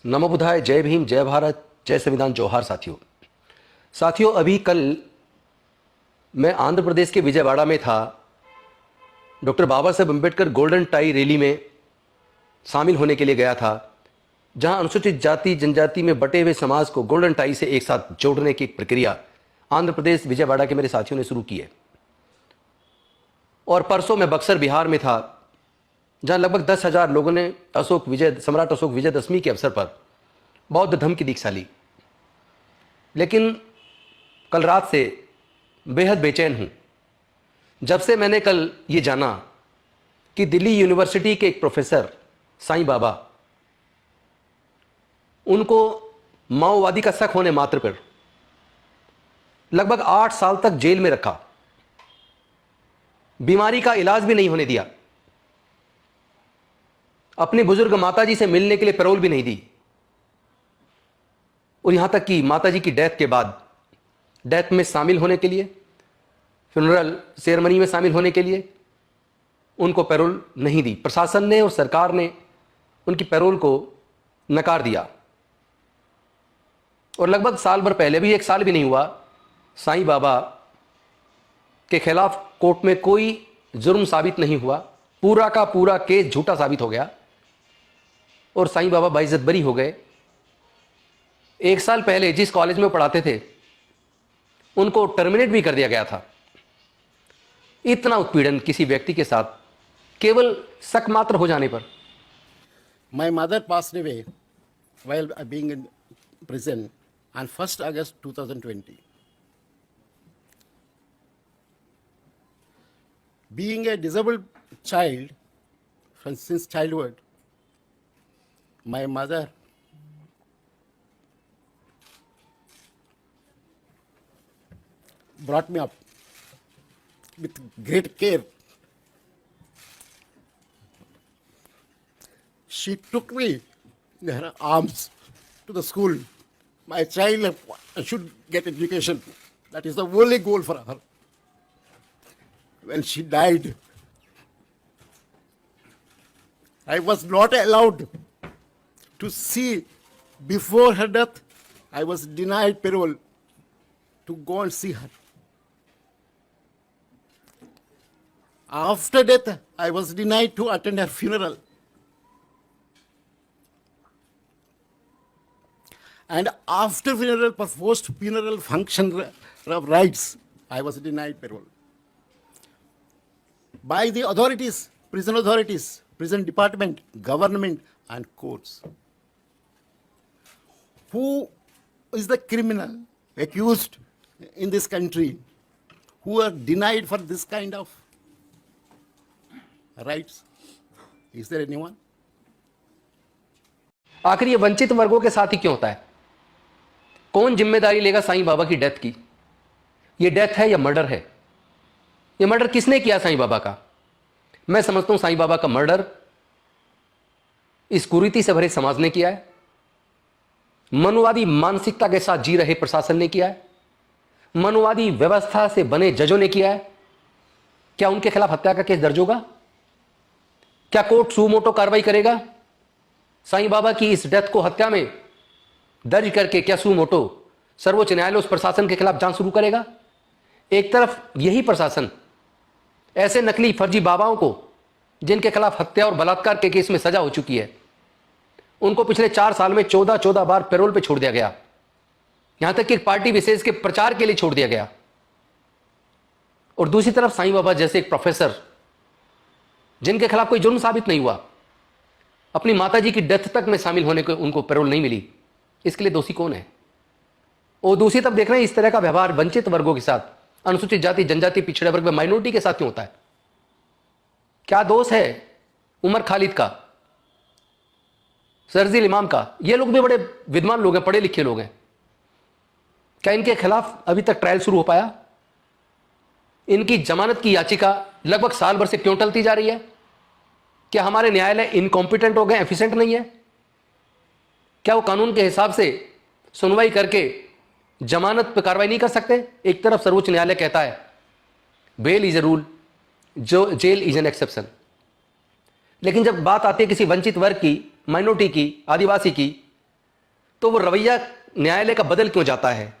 नमो बुधाय, जय भीम, जय भारत, जय संविधान, जोहार साथियों। अभी कल मैं आंध्र प्रदेश के विजयवाड़ा में था। Doctor Baba Saheb Ambedkar golden tie rally में शामिल होने के लिए गया था, जहां अनुसूचित जाति जनजाति में बटे हुए समाज को गोल्डन टाई से एक साथ जोड़ने की प्रक्रिया आंध्र प्रदेश विजयवाड़ा के मेरे साथियों ने शुरू की है। और परसों मैं बक्सर बिहार में था, जहां लगभग 10,000 लोगों ने सम्राट अशोक विजयदशमी के अवसर पर बौद्ध धर्म की दीक्षा ली। लेकिन कल रात से बेहद बेचैन हूं, जब से मैंने कल ये जाना कि दिल्ली यूनिवर्सिटी के एक प्रोफेसर साईं बाबा, उनको माओवादी का शक होने मात्र पर लगभग 8 साल तक जेल में रखा, बीमारी का इलाज भी नहीं होने दिया, अपनी बुजुर्ग माताजी से मिलने के लिए पैरोल भी नहीं दी, और यहां तक कि माताजी की डेथ के बाद डेथ में शामिल होने के लिए, फ्यूनरल सेरेमनी में शामिल होने के लिए उनको पैरोल नहीं दी। प्रशासन ने और सरकार ने उनकी पैरोल को नकार दिया। और लगभग साल भर पहले भी, 1 साल भी नहीं हुआ, साईं बाबा के खिलाफ कोर्ट में कोई जुर्म साबित नहीं हुआ, पूरा का पूरा केस झूठा साबित हो गया और साईं बाबा बाइज्जत बरी हो गए। 1 साल पहले जिस कॉलेज में पढ़ाते थे उनको टर्मिनेट भी कर दिया गया था। इतना उत्पीड़न किसी व्यक्ति के साथ केवल शक मात्र हो जाने पर। My mother passed away while being in prison on 1st August 2020. Being a disabled child since childhood, my mother brought me up with great care. She took me in her arms to the school. My child should get education. That is the only goal for her. When she died, I was not allowed to see. Before her death, I was denied parole to go and see her. After death, I was denied to attend her funeral. And after funeral, for post-funeral function rights, I was denied parole. By the authorities, prison department, government, and courts. Who is the criminal accused in this country who are denied for this kind of rights? Is there anyone? आखिर ये वंचित वर्गों के साथ ही क्यों होता है? कौन जिम्मेदारी लेगा साईं बाबा की डेथ की? ये डेथ है या मर्डर है? ये मर्डर किसने किया साईं बाबा का? मैं समझता हूं साईं बाबा का मर्डर इस कुरीति से भरे समाज ने किया है, मनुवादी मानसिकता के साथ जी रहे प्रशासन ने किया है, मनुवादी व्यवस्था से बने जजों ने किया है। क्या उनके खिलाफ हत्या का केस दर्ज होगा? क्या कोर्ट सुमोटो कार्रवाई करेगा? साईं बाबा की इस डेथ को हत्या में दर्ज करके क्या सुमोटो सर्वोच्च न्यायालय उस प्रशासन के खिलाफ जांच शुरू करेगा? एक तरफ यही प्रशासन ऐसे नकली फर्जी बाबाओं को, जिनके खिलाफ हत्या और बलात्कार के केस में सजा हो चुकी है, उनको पिछले 4 साल में 14 बार पैरोल पे छोड़ दिया गया, यहां तक कि पार्टी विशेष के प्रचार के लिए छोड़ दिया गया। और दूसरी तरफ साईं बाबा जैसे एक प्रोफेसर, जिनके खिलाफ कोई जुर्म साबित नहीं हुआ, अपनी माताजी की डेथ तक में शामिल होने को उनको पैरोल नहीं मिली, इसके लिए दोषी कौन है? और दूसरी तरफ देख रहे हैं इस तरह का व्यवहार वंचित वर्गों के साथ, अनुसूचित जाति जनजाति पिछड़े वर्ग में माइनॉरिटी के साथ क्यों होता है? क्या दोष है उमर खालिद का, शर्जील इमाम का? ये लोग भी बड़े विद्वान लोग हैं, पढ़े लिखे लोग हैं। क्या इनके खिलाफ अभी तक ट्रायल शुरू हो पाया? इनकी जमानत की याचिका लगभग साल भर से क्यों टलती जा रही है? क्या हमारे न्यायालय इनकॉम्पिटेंट हो गए, एफिशिएंट नहीं है? क्या वो कानून के हिसाब से सुनवाई करके जमानत पर कार्रवाई नहीं कर सकते? एक तरफ सर्वोच्च न्यायालय कहता है बेल इज ए रूल, जो जेल इज एन एक्सेप्शन, लेकिन जब बात आती है किसी वंचित वर्ग की, माइनॉरिटी की, आदिवासी की, तो वो रवैया न्यायालय का बदल क्यों जाता है?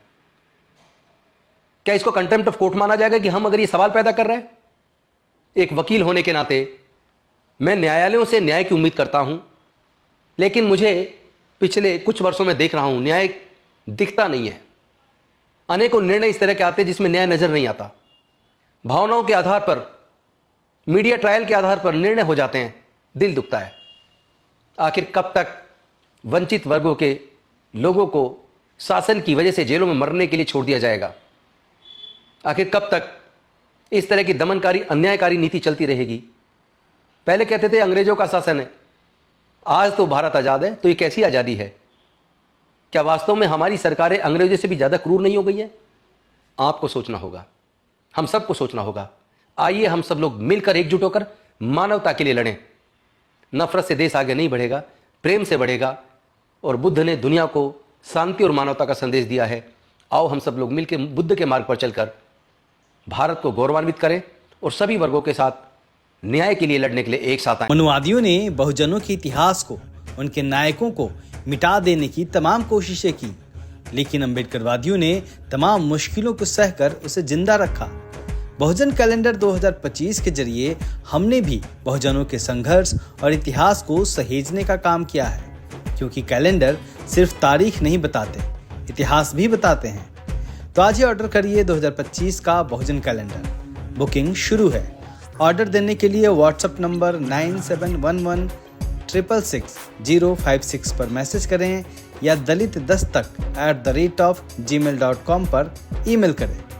क्या इसको कंटेम्प्ट ऑफ कोर्ट माना जाएगा कि हम अगर ये सवाल पैदा कर रहे हैं? एक वकील होने के नाते मैं न्यायालयों से न्याय की उम्मीद करता हूं, लेकिन मुझे पिछले कुछ वर्षों में देख रहा हूं न्याय दिखता नहीं है। अनेकों निर्णय इस तरह के आते हैं जिसमें न्याय नजर नहीं आता। भावनाओं के आधार पर, मीडिया ट्रायल के आधार पर निर्णय हो जाते हैं। दिल दुखता है। आखिर कब तक वंचित वर्गों के लोगों को शासन की वजह से जेलों में मरने के लिए छोड़ दिया जाएगा? आखिर कब तक इस तरह की दमनकारी, अन्यायकारी नीति चलती रहेगी? पहले कहते थे अंग्रेजों का शासन है, आज तो भारत आज़ाद है। तो ये कैसी आज़ादी है? क्या वास्तव में हमारी सरकारें अंग्रेजों से भी ज़्यादा क्रूर नहीं हो गई है? आपको सोचना होगा, हम सबको सोचना होगा। आइए हम सब लोग मिलकर, एकजुट होकर मानवता के लिए लड़ें। नफरत से देश आगे नहीं बढ़ेगा, प्रेम से बढ़ेगा। और बुद्ध ने दुनिया को शांति और मानवता का संदेश दिया है। आओ हम सब लोग मिलकर बुद्ध के मार्ग पर चलकर भारत को गौरवान्वित करें और सभी वर्गों के साथ न्याय के लिए लड़ने के लिए एक साथ आए। मनुवादियों ने बहुजनों के इतिहास को, उनके नायकों को मिटा देने की तमाम कोशिशें की, लेकिन अम्बेडकरवादियों ने तमाम मुश्किलों को सहकर उसे जिंदा रखा। बहुजन कैलेंडर 2025 के जरिए हमने भी बहुजनों के संघर्ष और इतिहास को सहेजने का काम किया है, क्योंकि कैलेंडर सिर्फ तारीख नहीं बताते, इतिहास भी बताते हैं। तो आज ही ऑर्डर करिए 2025 का बहुजन कैलेंडर। बुकिंग शुरू है। ऑर्डर देने के लिए व्हाट्सएप नंबर 9711666056 पर मैसेज करें या दलित दस्तक@gmail.com पर ईमेल करें।